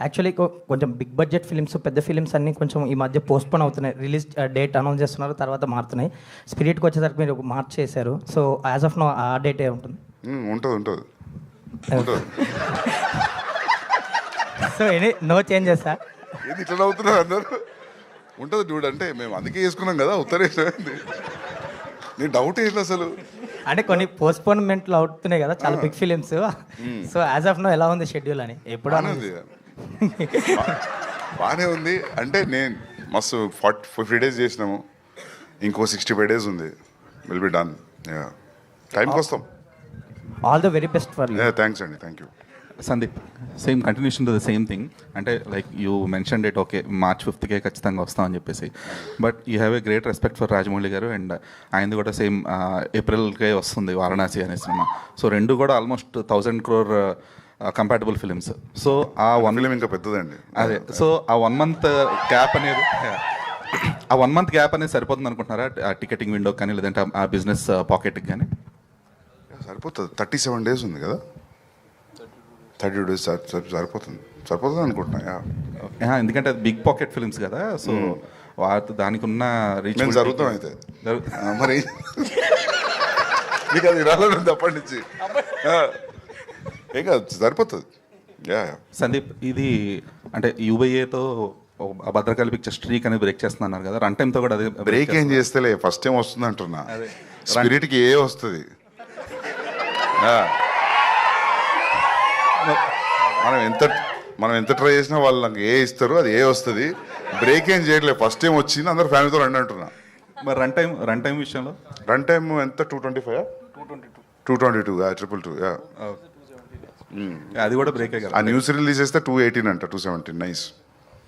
Actually కొంచెం big budget films, పెద్ద films అన్నీ కొంచెం ఈ మధ్య పోస్ట్పోన్ అవుతున్నాయి. రిలీజ్ డేట్ అనౌన్స్ చేస్తున్నారు, తర్వాత మారుతున్నాయి. స్పిరిట్కి వచ్చేసరికి మీరు మార్చ్ చేశారు. సో యాజ్ ఆఫ్ నో ఆ డేటే ఉంటుంది. ఉంటుంది. So any no changes sir? ఏది ఇట్లా అవుతున్నారు అందరు? ఉంటుంది డ్యూడ్, అంటే మేము అందుకే వేసుకున్నాం కదా ఉత్తరేసింది. నీ డౌట్ ఏంటి అసలు? అంటే కొన్ని పోస్ట్పోన్మెంట్లు అవుతున్నాయి కదా చాలా big films. So as of now ఎలా ఉంది షెడ్యూల్ అని? ఎప్పుడు బాగానే ఉంది. అంటే నేను మస్తు 50 days చేసినాము, ఇంకో 65 days ఉంది. Will be done. టైంకి వస్తాం. All the very best for you. Thanks అండి, thank you. Sandeep, same continuation to the same thing. అంటే like you mention date, okay March 5th ఖచ్చితంగా వస్తామని చెప్పేసి, but you have a great respect for Rajamouli garu, and ఆయనది కూడా same ఏప్రిల్కే వస్తుంది వారణాసి అనే cinema. So రెండు కూడా almost 1000 crore compatible films. So ఆ ఫిలిం ఇంకా పెద్దదండి. అదే, సో ఆ 1 month గ్యాప్ అనేది సరిపోతుంది అనుకుంటున్నారా? ఆ టికెటింగ్ విండో కానీ, లేదంటే ఆ బిజినెస్ పాకెట్కి కానీ? సరిపోతుంది. 37 days ఉంది కదా, 32 days సరిపోతుంది అనుకుంటున్నా. ఎందుకంటే అది బిగ్ పాకెట్ ఫిలిమ్స్ కదా, సో దానికి ఉన్న రీచ్ జరుగుతాం అయితే మరి మీకు అది రాలేదు అప్పటి నుంచి. ఏం కాదు, సరిపోతుంది. సందీప్, ఇది అంటే యూబైఏతో భద్రకాళి పిక్చర్ స్ట్రీక్ అనేది బ్రేక్ చేస్తున్నారు కదా, రన్ టైంతో కూడా అదే బ్రేక్ ఏం చేస్తేలే, ఫస్ట్ టైం వస్తుంది అంటున్నా. స్పిరిట్కి వస్తుంది. మనం ఎంత ట్రై చేసినా వాళ్ళు నాకు ఇస్తారు, అది వస్తుంది. బ్రేక్ ఏం చేయట్లేదు, ఫస్ట్ టైం వచ్చింది, అందరు ఫ్యామిలీతో రండి అంటున్నా. మరి రన్ టైం విషయంలో రన్ టైం ఎంత? 225, 222, 222. అది కూడా బ్రేక్. ఆ న్యూస్ రిలీజ్ చేస్తే 218 అంట, 217. నైస్.